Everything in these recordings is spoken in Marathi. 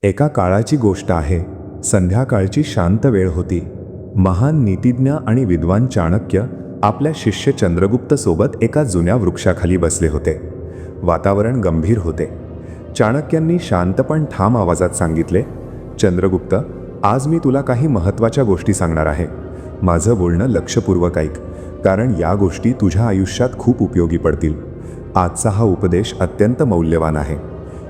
एका काळाची गोष्ट आहे. संध्याकाळची शांत वेळ होती. महान नीतिज्ञ आणि विद्वान चाणक्य आपल्या शिष्य चंद्रगुप्त सोबत एका जुन्या वृक्षाखाली बसले होते. वातावरण गंभीर होते. चाणक्यांनी शांत पण ठाम आवाजात सांगितले, चंद्रगुप्त, आज मी तुला काही महत्त्वाच्या गोष्टी सांगणार आहे. माझं बोलणं लक्षपूर्वक ऐक, कारण या गोष्टी तुझ्या आयुष्यात खूप उपयोगी पडतील. आजचा हा उपदेश अत्यंत मौल्यवान आहे.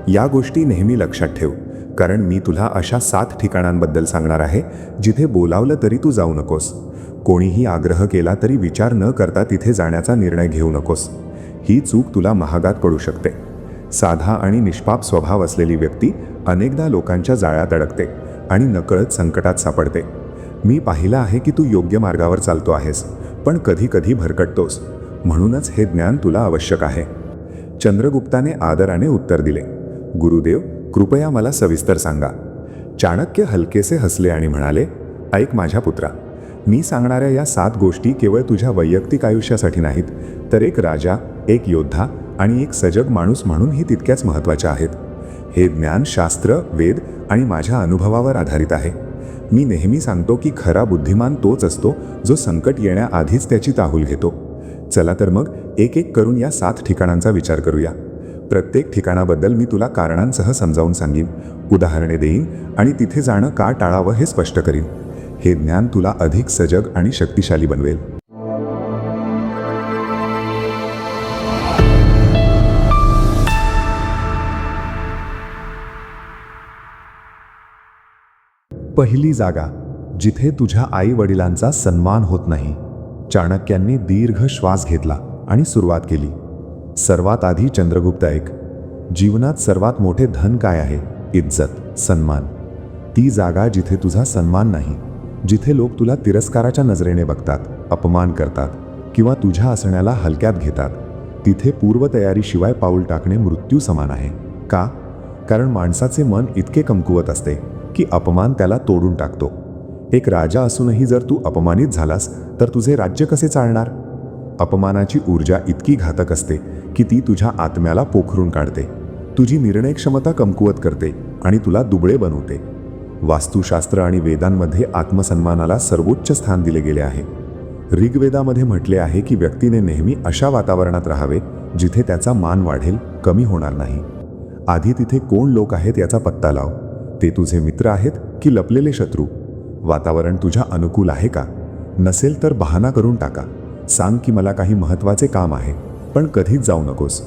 या गोष्टी नेहमी लक्षात ठेव, कारण मी तुला अशा 7 ठिकाणांबद्दल सांगणार आहे जिथे बोलावलं तरी तू जाऊ नकोस. कोणीही आग्रह केला तरी विचार न करता तिथे जाण्याचा निर्णय घेऊ नकोस. ही चूक तुला महागात पडू शकते. साधा आणि निष्पाप स्वभाव असलेली व्यक्ती अनेकदा लोकांच्या जाळ्यात अडकते आणि नकळत संकटात सापडते. मी पाहिलं आहे की तू योग्य मार्गावर चालतो आहेस, पण कधी कधी भरकटतोस. म्हणूनच हे ज्ञान तुला आवश्यक आहे. चंद्रगुप्ताने आदराने उत्तर दिले, गुरुदेव, कृपया मला सविस्तर सांगा. चाणक्य हलकेसे हसले आणि म्हणाले, ऐक माझ्या पुत्रा, मी सांगणाऱ्या या 7 गोष्टी केवळ तुझ्या वैयक्तिक आयुष्यासाठी नाहीत, तर एक राजा, एक योद्धा आणि एक सजग माणूस म्हणूनही तितक्याच महत्त्वाच्या आहेत. हे ज्ञान शास्त्र, वेद आणि माझ्या अनुभवावर आधारित आहे. मी नेहमी सांगतो की खरा बुद्धिमान तोच असतो जो संकट येण्याआधीच त्याची ताहूल घेतो. चला तर मग एक एक करून या 7 ठिकाणांचा विचार करूया. प्रत्येक ठिकाणाबद्दल मी तुला कारणांसह समजावून सांगीन, उदाहरणे देईन आणि तिथे जाणं का टाळावं हे स्पष्ट करीन. हे ज्ञान तुला अधिक सजग आणि शक्तिशाली बनवेल. पहिली जागा, जिथे तुझ्या आई वडिलांचा सन्मान होत नाही. चाणक्यांनी दीर्घ श्वास घेतला आणि सुरुवात केली. सर्वात आधी चंद्रगुप्त ऐक. जीवनात सर्वात मोठे धन काय आहे? इज्जत, सन्मान. ती जागा जिथे तुझा सन्मान नाही, जिथे लोक तुला तिरस्काराच्या नजरेने बघतात, अपमान करतात किंवा तुझ्या असण्याला हलक्यात घेतात, तिथे पूर्वतयारीशिवाय पाऊल टाकणे मृत्यू समान आहे. का? कारण माणसाचे मन इतके कमकुवत असते की अपमान त्याला तोडून टाकतो. एक राजा असूनही जर तू अपमानित झालास तर तुझे राज्य कसे चालणार? अपमानाची ऊर्जा इतकी घातक असते की ती तुझ्या आत्म्याला पोखरून काढते, तुझी निर्णय क्षमता कमकुवत करते आणि तुला दुबळे बनवते. वास्तुशास्त्र आणि वेदांमध्ये आत्मसन्मानाला सर्वोच्च स्थान दिले गेले आहे. ऋग्वेदामध्ये म्हटले आहे की व्यक्तीने नेहमी अशा वातावरणात राहावे जिथे त्याचा मान वाढेल, कमी होणार नाही. आधी तिथे कोण लोक आहेत याचा पत्ता लाव. ते तुझे मित्र आहेत की लपलेले शत्रू? वातावरण तुझ्या अनुकूल आहे का? नसेल तर बहाणा करून टाका. सांग की मला काही महत्त्वाचे काम आहे, पण कधीच जाऊ नकोस.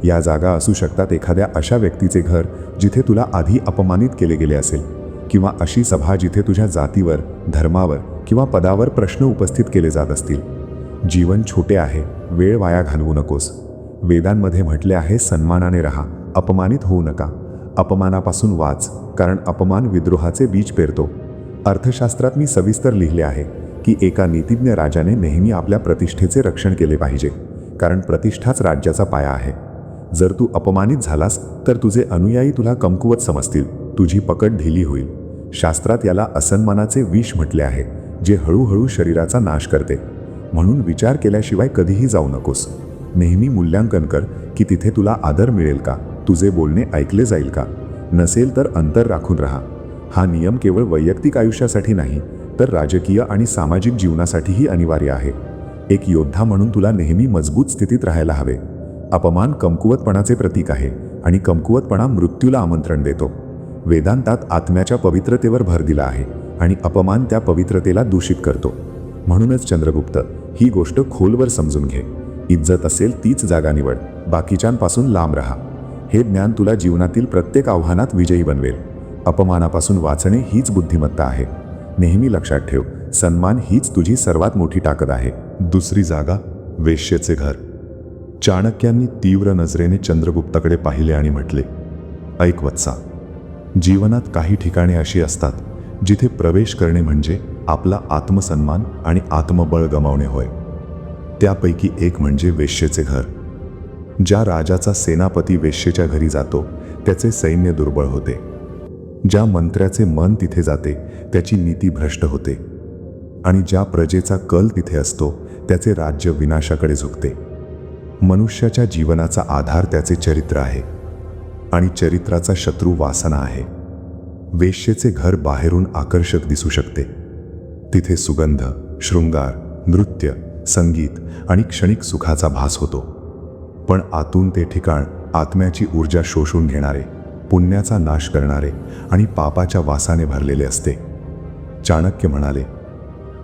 या जागा असू शकतात एखाद्या अशा व्यक्तीचे घर जिथे तुला आधी अपमानित केले गेले असेल, किंवा अशी सभा जिथे तुझ्या जातीवर, धर्मावर किंवा पदावर प्रश्न उपस्थित केले जात असतील. जीवन छोटे आहे, वेळ वाया घालवू नकोस. वेदांमध्ये म्हटले आहे, सन्मानाने राहा, अपमानित होऊ नका. अपमानापासून वाच, कारण अपमान विद्रोहाचे बीज पेरतो. अर्थशास्त्रात मी सविस्तर लिहिले आहे की एका नीतिज्ञ राजाने नेहमी आपल्या प्रतिष्ठेचे रक्षण केले पाहिजे, कारण प्रतिष्ठाच राज्याचा पाया आहे. जर तू अपमानित झालास तर तुझे अनुयायी तुला कमकुवत समजतील, तुझी पकड ढिली होईल. शास्त्रात याला असन्मानाचे विष म्हटले आहे, जे हळूहळू शरीराचा नाश करते. म्हणून विचार केल्याशिवाय कधीही जाऊ नकोस. नेहमी मूल्यांकन कर की तिथे तुला आदर मिळेल का, तुझे बोलणे ऐकले जाईल का. नसेल तर अंतर राखून राहा. हा नियम केवळ वैयक्तिक आयुष्यासाठी नाही, तर राजकीय आणि सामाजिक जीवनासाठीही अनिवार्य आहे. एक योद्धा म्हणून तुला नेहमी मजबूत स्थितीत राहायला हवे. अपमान कमकुवतपणाचे प्रतीक आहे आणि कमकुवतपणा मृत्यूला आमंत्रण देतो. वेदांतात आत्म्याच्या पवित्रतेवर भर दिला आहे आणि अपमान त्या पवित्रतेला दूषित करतो. म्हणूनच चंद्रगुप्त, ही गोष्ट खोलवर समजून घे. इज्जत असेल तीच जागा निवड, बाकीच्यांपासून लांब राहा. हे ज्ञान तुला जीवनातील प्रत्येक आव्हानात विजयी बनवेल. अपमानापासून वाचणे हीच बुद्धिमत्ता आहे. नेहमी लक्षात ठेव, सन्मान हीच तुझी सर्वात मोठी ताकद आहे. दुसरी जागा, वेश्येचे घर. चाणक्यांनी तीव्र नजरेने चंद्रगुप्ताकडे पाहिले आणि म्हटले, ऐक वत्सा, जीवनात काही ठिकाणे अशी असतात जिथे प्रवेश करणे म्हणजे आपला आत्मसन्मान आणि आत्मबळ गमावणे होय. त्यापैकी एक म्हणजे वेश्येचे घर. ज्या राजाचा सेनापती वेश्येच्या घरी जातो त्याचे सैन्य दुर्बळ होते. ज्या मंत्र्याचे मन तिथे जाते त्याची नीती भ्रष्ट होते. आणि ज्या प्रजेचा कल तिथे असतो त्याचे राज्य विनाशाकडे झुकते. मनुष्याच्या जीवनाचा आधार त्याचे चरित्र आहे आणि चरित्राचा शत्रू वासना आहे. वेश्येचे घर बाहेरून आकर्षक दिसू शकते. तिथे सुगंध, शृंगार, नृत्य, संगीत आणि क्षणिक सुखाचा भास होतो. पण आतून ते ठिकाण आत्म्याची ऊर्जा शोषून घेणारे, पुण्याचा नाश करणारे आणि पापाच्या वासाने भरलेले असते. चाणक्य म्हणाले,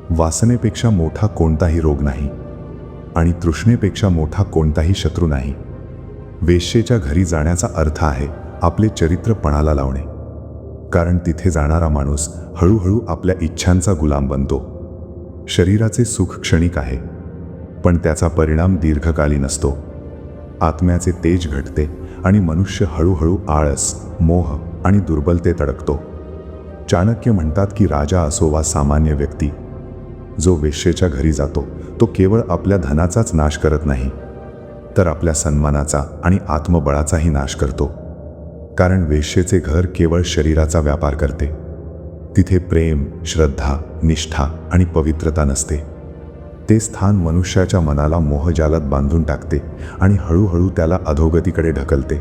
वासनेपेक्षा मोठा कोणताही रोग नाही आणि तृष्णेपेक्षा मोठा कोणताही शत्रू नाही. वेश्येच्या घरी जाण्याचा अर्थ आहे आपले चरित्र पणाला लावणे. कारण तिथे जाणारा माणूस हळूहळू आपल्या इच्छांचा गुलाम बनतो. शरीराचे सुख क्षणिक आहे, पण त्याचा परिणाम दीर्घकालीन असतो. आत्म्याचे तेज घटते आणि मनुष्य हळूहळू आळस, मोह आणि दुर्बलतेत अडकतो. चाणक्य म्हणतात की राजा असो वा सामान्य व्यक्ती, जो वेश्येच्या घरी जातो तो केवळ आपल्या धनाचाच नाश करत नाही, तर आपल्या सन्मानाचा आणि आत्मबळाचाही नाश करतो. कारण वेश्येचे घर केवळ शरीराचा व्यापार करते. तिथे प्रेम, श्रद्धा, निष्ठा आणि पवित्रता नसते. ते स्थान मनुष्याच्या मनाला मोहजालात बांधून टाकते आणि हळूहळू त्याला अधोगतीकडे ढकलते.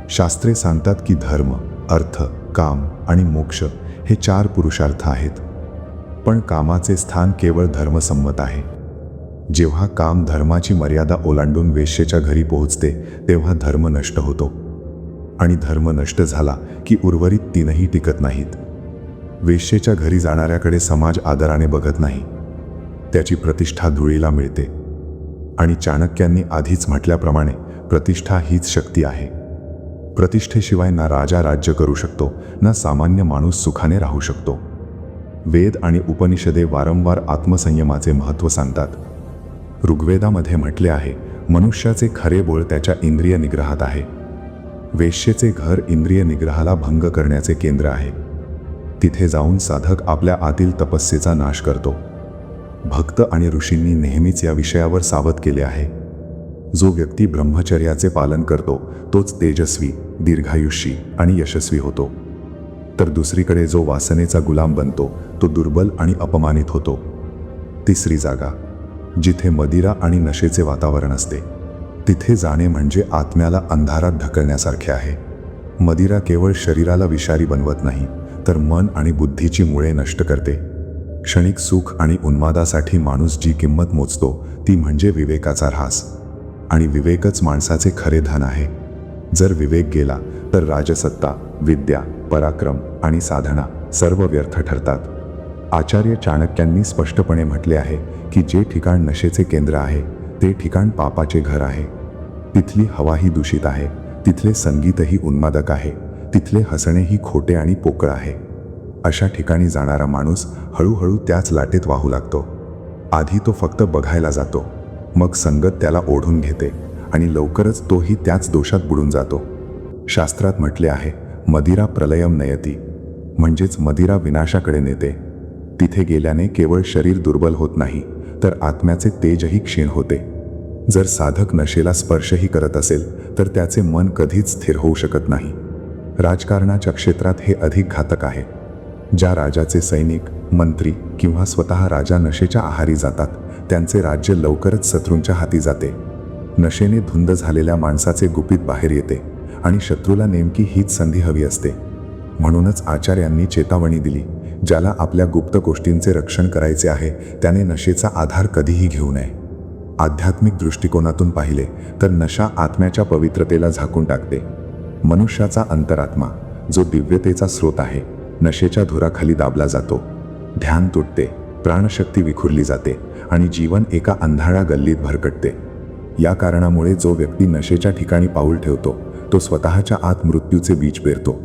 शास्त्रे सांगतात की धर्म, अर्थ, काम आणि मोक्ष हे 4 पुरुषार्थ आहेत. पण कामाचे स्थान केवळ धर्मसंमत आहे. जेव्हा काम धर्माची मर्यादा ओलांडून वेश्येच्या घरी पोहोचते तेव्हा धर्म नष्ट होतो. आणि धर्म नष्ट झाला की उर्वरित 3ही टिकत नाहीत. वेश्येच्या घरी जाणाऱ्याकडे समाज आदराने बघत नाही. त्याची प्रतिष्ठा धुळीला मिळते. आणि चाणक्यांनी आधीच म्हटल्याप्रमाणे प्रतिष्ठा हीच शक्ती आहे. प्रतिष्ठेशिवाय ना राजा राज्य करू शकतो, ना सामान्य माणूस सुखाने राहू शकतो. वेद आणि उपनिषदे वारंवार आत्मसंयमाचे महत्त्व सांगतात. ऋग्वेदामध्ये म्हटले आहे, मनुष्याचे खरे बोल त्याच्या इंद्रिय निग्रहात आहे. वेश्येचे घर इंद्रिय निग्रहाला भंग करण्याचे केंद्र आहे. तिथे जाऊन साधक आपल्या आतील तपस्येचा नाश करतो. भक्त आणि ऋषींनी नेहमीच या विषयावर सावध केले आहे. जो व्यक्ती ब्रह्मचर्याचे पालन करतो तोच तेजस्वी, दीर्घायुष्यी आणि यशस्वी होतो. तर दुसरीकडे जो वासनेचा गुलाम बनतो तो दुर्बल आणि अपमानित होतो. तिसरी जागा, जिथे मदिरा आणि नशेचे वातावरण असते. तिथे जाणे म्हणजे आत्म्याला अंधारात ढकलण्यासारखे आहे. मदिरा केवळ शरीराला विषारी बनवत नाही, तर मन आणि बुद्धीची मुळे नष्ट करते. क्षणिक सुख आणि उन्मादासाठी माणूस जी किंमत मोजतो ती म्हणजे विवेकाचा ऱ्हास. आणि विवेकच माणसाचे खरे धन आहे. जर विवेक गेला तर राजसत्ता, विद्या, पराक्रम आणि साधना सर्व व्यर्थ ठरतात. आचार्य चाणक्यांनी स्पष्टपणे म्हटले आहे की जे ठिकाण नशेचे केंद्र आहे ते ठिकाण पापाचे घर आहे. तिथली हवाही दूषित आहे, तिथले संगीतही उन्मादक आहे, तिथले हसणेही खोटे आणि पोकळ आहे. अशा ठिकाणी जाणारा माणूस हळूहळू त्याच लाटेत वाहू लागतो. आधी तो फक्त बघायला जातो, मग संगत त्याला ओढून घेते आणि लवकरच तोही त्याच दोषात बुडून जातो. शास्त्रात म्हटले आहे, मदिरा प्रलयम नयती, म्हणजेच मदिरा विनाशाकडे नेते. तिथे गेल्याने केवळ शरीर दुर्बल होत नाही, तर आत्म्याचे तेजही क्षीण होते. जर साधक नशेला स्पर्शही करत असेल तर त्याचे मन कधीच स्थिर होऊ शकत नाही. राजकारणाच्या क्षेत्रात हे अधिक घातक आहे. ज्या राजाचे सैनिक, मंत्री किंवा स्वतः राजा नशेच्या आहारी जातात त्यांचे राज्य लवकरच शत्रूंच्या हाती जाते. नशेने धुंद झालेल्या माणसाचे गुपित बाहेर येते आणि शत्रूला नेमकी हीच संधी हवी असते. म्हणूनच आचार्यांनी चेतावणी दिली, ज्याला आपल्या गुप्त गोष्टींचे रक्षण करायचे आहे त्याने नशेचा आधार कधीही घेऊ नये. आध्यात्मिक दृष्टिकोनातून पाहिले तर नशा आत्म्याच्या पवित्रतेला झाकून टाकते. मनुष्याचा अंतरात्मा, जो दिव्यतेचा स्रोत आहे, नशेच्या धुराखाली दाबला जातो. ध्यान तुटते, प्राणशक्ती विखुरली जाते आणि जीवन एका अंधाऱ्या गल्लीत भरकटते. या कारणामुळे जो व्यक्ती नशेच्या ठिकाणी पाऊल ठेवतो तो स्वतःच्या आत मृत्यूचे बीज पेरतो.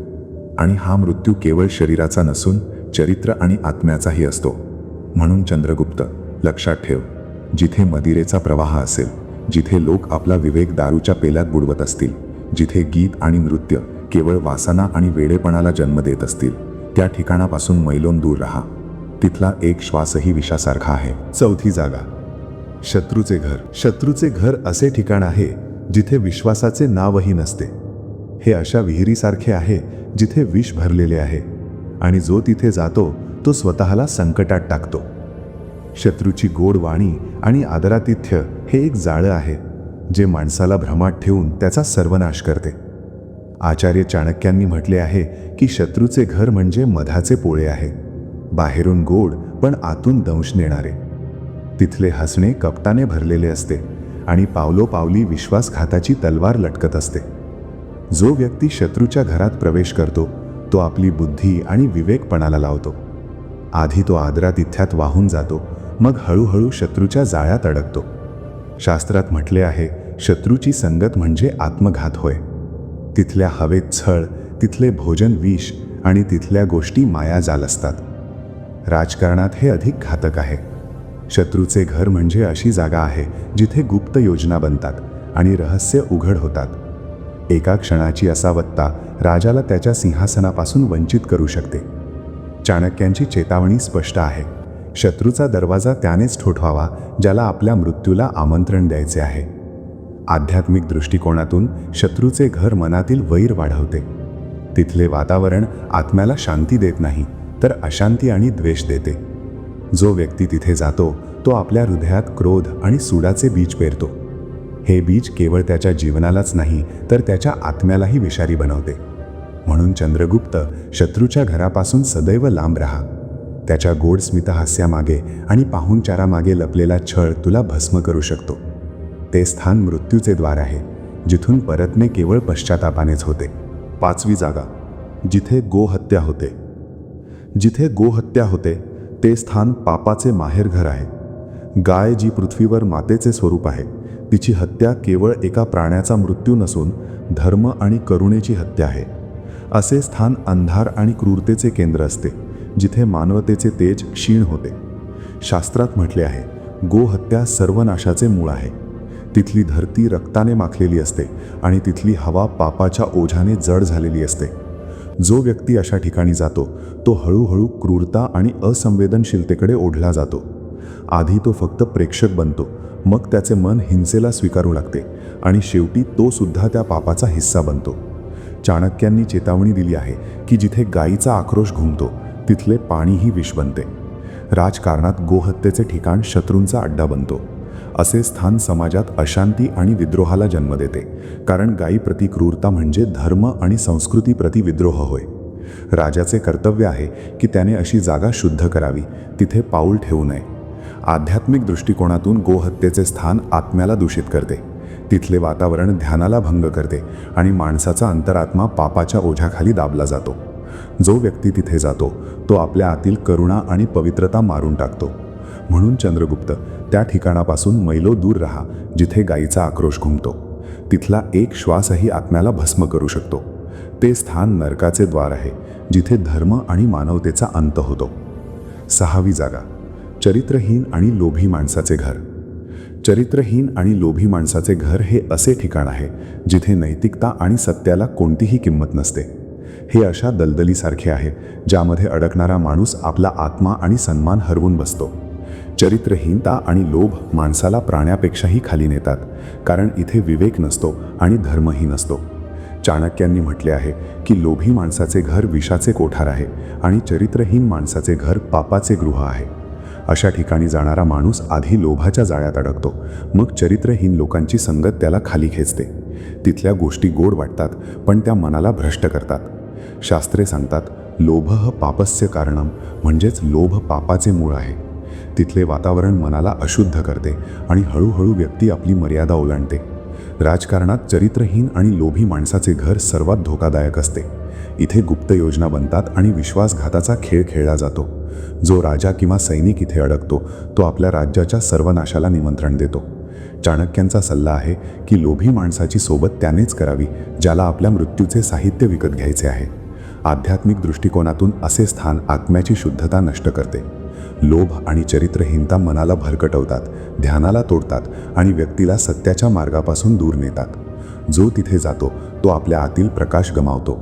आणि हा मृत्यू केवळ शरीराचा नसून चरित्र आणि आत्म्याचाही असतो. म्हणून चंद्रगुप्त, लक्षात ठेव, जिथे मदिरेचा प्रवाह असेल, जिथे लोक आपला विवेक दारूच्या पेल्यात बुडवत असतील, जिथे गीत आणि नृत्य केवळ वासना आणि वेडेपणाला जन्म देत असतील, त्या ठिकाणापासून मैलोन दूर राहा. तिथला एक श्वासही विषासारखा आहे. चौथी जागा, शत्रूचे घर. शत्रूचे घर असे ठिकाण आहे जिथे विश्वासाचे नावही नसते. हे अशा विहिरीसारखे आहे जिथे विष भरलेले आहे आणि जो तिथे जातो तो स्वतःला संकटात टाकतो. शत्रूची गोड वाणी आणि आदरातिथ्य हे एक जाळं आहे जे माणसाला भ्रमात ठेवून त्याचा सर्वनाश करते. आचार्य चाणक्यांनी म्हटले आहे की शत्रूचे घर म्हणजे मधाचे पोळे आहे, बाहेरून गोड पण आतून दंश देणारे. तिथले हसणे कपटाने भरलेले असते आणि पावलोपावली विश्वासघाताची तलवार लटकत असते. जो व्यक्ती शत्रूच्या घरात प्रवेश करतो तो आपली बुद्धी आणि विवेकपणाला लावतो. आधी तो आदरातिथ्यात वाहून जातो, मग हळूहळू शत्रूच्या जाळ्यात अडकतो. शास्त्रात म्हटले आहे, शत्रूची संगत म्हणजे आत्मघात होय. तिथल्या हवेत छळ, तिथले भोजन विष आणि तिथल्या गोष्टी मायाजाल असतात. राजकारणात हे अधिक घातक आहे. शत्रूचे घर म्हणजे अशी जागा आहे जिथे गुप्त योजना बनतात आणि रहस्य उघड होतात. एका क्षणाची असावत्ता राजाला त्याच्या सिंहासनापासून वंचित करू शकते. चाणक्यांची चेतावणी स्पष्ट आहे. शत्रूचा दरवाजा त्यानेच ठोठवावा ज्याला आपल्या मृत्यूला आमंत्रण द्यायचे आहे. आध्यात्मिक दृष्टिकोनातून शत्रूचे घर मनातील वैर वाढवते. तिथले वातावरण आत्म्याला शांती देत नाही, तर अशांती आणि द्वेष देते. जो व्यक्ती तिथे जातो तो आपल्या हृदयात क्रोध आणि सूडाचे बीज पेरतो. हे बीज केवळ त्याच्या जीवनालाच नाही तर त्याच्या आत्म्यालाही विषारी बनवते. म्हणून चंद्रगुप्त, शत्रूच्या घरापासून सदैव लांब राहा. त्याच्या गोड स्मितहास्यामागे आणि पाहुणचारामागे लपलेला छळ तुला भस्म करू शकतो. ते स्थान मृत्यूचे द्वार आहे, जिथून परतणे केवळ पश्चातापानेच होते. 5वी जागा, जिथे गोहत्या होते. जिथे गोहत्या होते ते स्थान पापाचे माहेरघर आहे. गाय जी पृथ्वीवर मातेचे स्वरूप आहे, तिची हत्या केवळ एका प्राण्याचा मृत्यू नसून धर्म आणि करुणेची हत्या आहे. असे स्थान अंधार आणि क्रूरतेचे केंद्र असते, जिथे मानवतेचे तेज क्षीण होते. शास्त्रात म्हटले आहे, गोहत्या सर्वनाशाचे मूळ आहे. तिथली धरती रक्ताने माखलेली असते आणि तिथली हवा पापाच्या ओझ्याने जड झालेली असते. जो व्यक्ती अशा ठिकाणी जातो तो हळूहळू क्रूरता आणि असंवेदनशीलतेकडे ओढला जातो. आधी तो फक्त प्रेक्षक बनतो, मग त्याचे मन हिंसेला स्वीकारू लागते आणि शेवटी तो सुद्धा त्या पापाचा हिस्सा बनतो. चाणक्यांनी चेतावणी दिली आहे की जिथे गायीचा आक्रोश घुमतो तिथले पाणीही विष बनते. राजकारणात गोहत्येचे ठिकाण शत्रूंचा अड्डा बनतो. असे स्थान समाजात अशांती आणि विद्रोहाला जन्म देते, कारण गायीप्रती क्रूरता म्हणजे धर्म आणि संस्कृतीप्रती विद्रोह होय. राजाचे कर्तव्य आहे की त्याने अशी जागा शुद्ध करावी, तिथे पाऊल ठेवू नये. आध्यात्मिक दृष्टिकोनातून गोहत्येचे स्थान आत्म्याला दूषित करते. तिथले वातावरण ध्यानाला भंग करते आणि माणसाचा अंतरात्मा पापाच्या ओझ्याखाली दाबला जातो. जो व्यक्ती तिथे जातो तो आपल्या आतील करुणा आणि पवित्रता मारून टाकतो. म्हणून चंद्रगुप्त, त्या ठिकाणापासून मैलो दूर राहा जिथे गायीचा आक्रोश घुमतो. तिथला एक श्वासही आत्म्याला भस्म करू शकतो. ते स्थान नरकाचे द्वार आहे, जिथे धर्म आणि मानवतेचा अंत होतो. 6वी जागा, चरित्रहीन आणि लोभी माणसाचे घर. चरित्रहीन आणि लोभी माणसाचे घर हे असे ठिकाण आहे जिथे नैतिकता आणि सत्याला कोणतीही किंमत नसते. हे अशा दलदलीसारखे आहे ज्यामध्ये अडकणारा माणूस आपला आत्मा आणि सन्मान हरवून बसतो. चरित्रहीनता आणि लोभ माणसाला प्राण्यापेक्षाही खाली नेतात, कारण इथे विवेक नसतो आणि धर्मही नसतो. चाणक्यांनी म्हटले आहे की लोभी माणसाचे घर विषाचे कोठार आहे आणि चरित्रहीन माणसाचे घर पापाचे गृह आहे. अशा ठिकाणी जाणारा माणूस आधी लोभाच्या जाळ्यात अडकतो, मग चरित्रहीन लोकांची संगत त्याला खाली खेचते. तिथल्या गोष्टी गोड वाटतात, पण त्या मनाला भ्रष्ट करतात. शास्त्रे सांगतात, लोभः पापस्य कारणम, म्हणजेच लोभ पापाचे मूळ आहे. तिथले वातावरण मनाला अशुद्ध करते आणि हळूहळू व्यक्ती आपली मर्यादा ओलांडते. राजकारणात चरित्रहीन आणि लोभी माणसाचे घर सर्वात धोकादायक असते. इथे गुप्त योजना बनतात आणि विश्वासघाताचा खेळ खेळला जातो. जो राजा किंवा सैनिक इथे अडकतो तो आपल्या राज्याच्या सर्वनाशाला निमंत्रण देतो. चाणक्यांचा सल्ला आहे की लोभी माणसाची सोबत त्यानेच करावी ज्याला आपल्या मृत्यूचे साहित्य विकत घ्यायचे आहे. आध्यात्मिक दृष्टिकोनातून असे स्थान आत्म्याची शुद्धता नष्ट करते. लोभ आणि चरित्रहीनता मनाला भरकटवतात, ध्यानाला तोडतात आणि व्यक्तीला सत्याच्या मार्गापासून दूर नेतात. जो तिथे जातो तो आपल्या आतील प्रकाश गमावतो.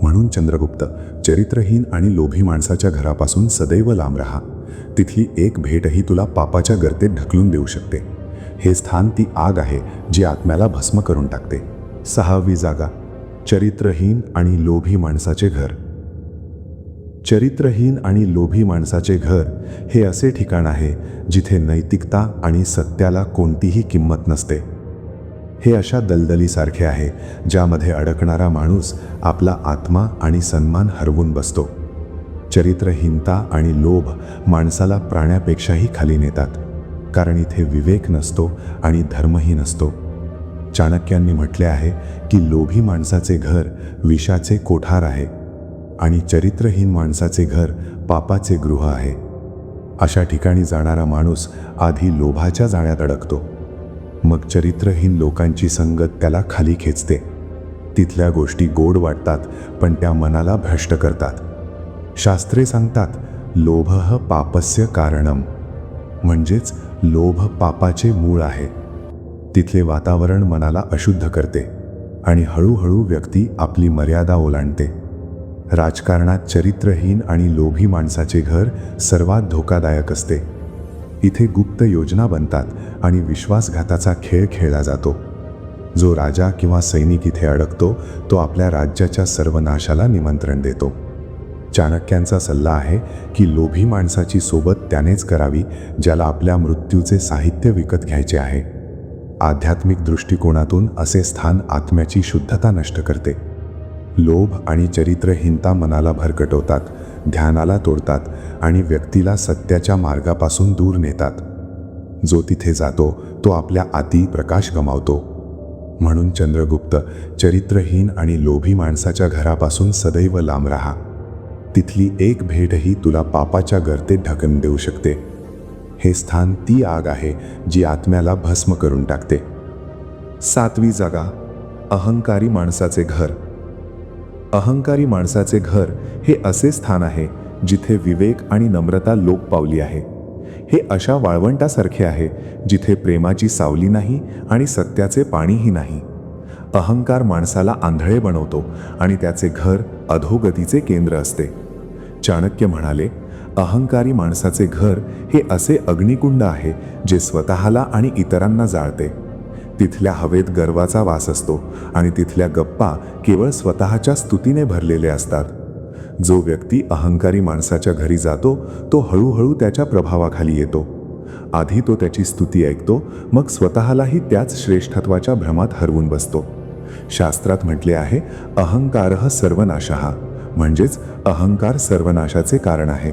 म्हणून चंद्रगुप्त, चरित्रहीन आणि लोभी माणसाच्या घरापासून सदैव लांब राहा. तिथली एक भेटही तुला पापाच्या गर्तेत ढकलून देऊ शकते. हे स्थान ती आग आहे जी आत्म्याला भस्म करून टाकते. 6वी जागा, चरित्रहीन आणि लोभी माणसाचे घर. चरित्रहीन आणि लोभी माणसाचे घर हे असे ठिकाण आहे जिथे नैतिकता आणि सत्याला कोणतीही किंमत नसते. हे अशा दलदलीसारखे आहे ज्यामध्ये अडकणारा माणूस आपला आत्मा आणि सन्मान हरवून बसतो. चरित्रहीनता आणि लोभ माणसाला प्राण्यापेक्षाही खाली नेतात, कारण इथे विवेक नसतो आणि धर्मही नसतो. चाणक्यांनी म्हटले आहे की लोभी माणसाचे घर विषाचे कोठार आहे आणि चरित्रहीन माणसाचे घर पापाचे गृह आहे. अशा ठिकाणी जाणारा माणूस आधी लोभाच्या जाळ्यात अडकतो, मग चरित्रहीन लोकांची संगत त्याला खाली खेचते. तिथल्या गोष्टी गोड वाटतात, पण त्या मनाला भ्रष्ट करतात. शास्त्रे सांगतात, लोभः पापस्य कारणम, म्हणजेच लोभ पापाचे मूळ आहे. तिथले वातावरण मनाला अशुद्ध करते आणि हळूहळू व्यक्ती आपली मर्यादा ओलांडते. राजकारणात चरित्रहीन आणि लोभी माणसाचे घर सर्वात धोकादायक असते. इथे गुप्त योजना बनतात आणि विश्वासघाताचा खेळ खेळला जातो. जो राजा किंवा सैनिक इथे अडकतो तो आपल्या राज्याच्या सर्वनाशाला निमंत्रण देतो. चाणक्यांचा सल्ला आहे की लोभी माणसाची सोबत त्यानेच करावी ज्याला आपल्या मृत्यूचे साहित्य विकत घ्यायचे आहे. आध्यात्मिक दृष्टिकोनातून असे स्थान आत्म्याची शुद्धता नष्ट करते. लोभ आणि चरित्रहीनता मनाला भरकटवतात, ध्यानाला तोडतात आणि व्यक्तीला सत्याच्या मार्गापासून दूर नेतात. जो तिथे जातो तो आपल्या आती प्रकाश गमावतो. म्हणून चंद्रगुप्त, चरित्रहीन आणि लोभी माणसाच्या घरापासून सदैव लांब राहा. तिथली एक भेटही तुला पापाच्या गर्तेत ढकलून देऊ शकते. हे स्थान ती आग आहे जी आत्म्याला भस्म करून टाकते. 7वी जागा, अहंकारी माणसाचे घर. अहंकारी माणसाचे घर हे असे स्थान आहे जिथे विवेक आणि नम्रता लोप पावली आहे. हे अशा वाळवंटासारखे आहे जिथे प्रेमाची सावली नाही आणि सत्याचे पाणीही नाही. अहंकार माणसाला आंधळे बनवतो आणि त्याचे घर अधोगतीचे केंद्र असते. चाणक्य म्हणाले, अहंकारी माणसाचे घर हे असे अग्निकुंड आहे जे स्वतःला आणि इतरांना जाळते. तिथल्या हवेत गर्वाचा वास असतो आणि तिथल्या गप्पा केवळ स्वतःच्या स्तुतीने भरलेले असतात. जो व्यक्ती अहंकारी माणसाच्या घरी जातो तो हळूहळू त्याच्या प्रभावाखाली येतो. आधी तो त्याची स्तुती ऐकतो, मग स्वतःलाही त्याच श्रेष्ठत्वाच्या भ्रमात हरवून बसतो. शास्त्रात म्हटले आहे, अहंकारः सर्वनाशः, म्हणजेच अहंकार सर्वनाशाचे कारण आहे.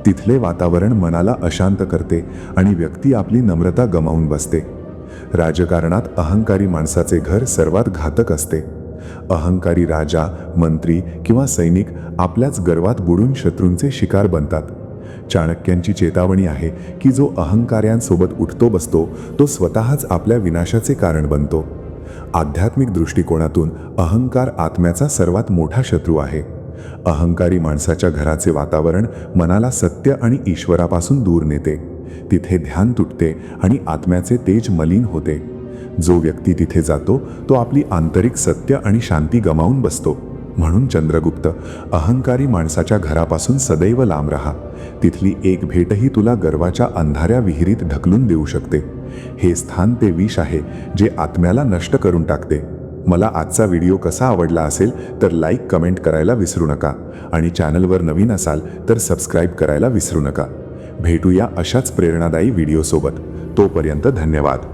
तिथले वातावरण मनाला अशांत करते आणि व्यक्ती आपली नम्रता गमावून बसते. राजकारणात अहंकारी माणसाचे घर सर्वात घातक असते. अहंकारी राजा, मंत्री किंवा सैनिक आपल्याच गर्वात बुडून शत्रूंचे शिकार बनतात. चाणक्यांची चेतावणी आहे की जो अहंकार्यांसोबत उठतो बसतो तो स्वतःच आपल्या विनाशाचे कारण बनतो. आध्यात्मिक दृष्टिकोनातून अहंकार आत्म्याचा सर्वात मोठा शत्रू आहे. अहंकारी माणसाच्या घराचे वातावरण मनाला सत्य आणि ईश्वरापासून दूर नेते. तिथे ध्यान तुटते आणि आत्म्याचे तेज मलिन होते. जो व्यक्ती तिथे जातो तो आपली आंतरिक सत्य आणि शांती गमावून बसतो. म्हणून चंद्रगुप्त, अहंकारी माणसाच्या घरापासून सदैव लांब राहा. तिथली एक भेटही तुला गर्वाच्या अंधाऱ्या विहिरीत ढकलून देऊ शकते. हे स्थान ते विष आहे जे आत्म्याला नष्ट करून टाकते. मला आजचा व्हिडिओ कसा आवडला असेल तर लाईक, कमेंट करायला विसरू नका आणि चॅनलवर नवीन असाल तर सबस्क्राईब करायला विसरू नका. भेटूया अशाच प्रेरणादायी व्हिडिओसोबत. तोपर्यंत धन्यवाद.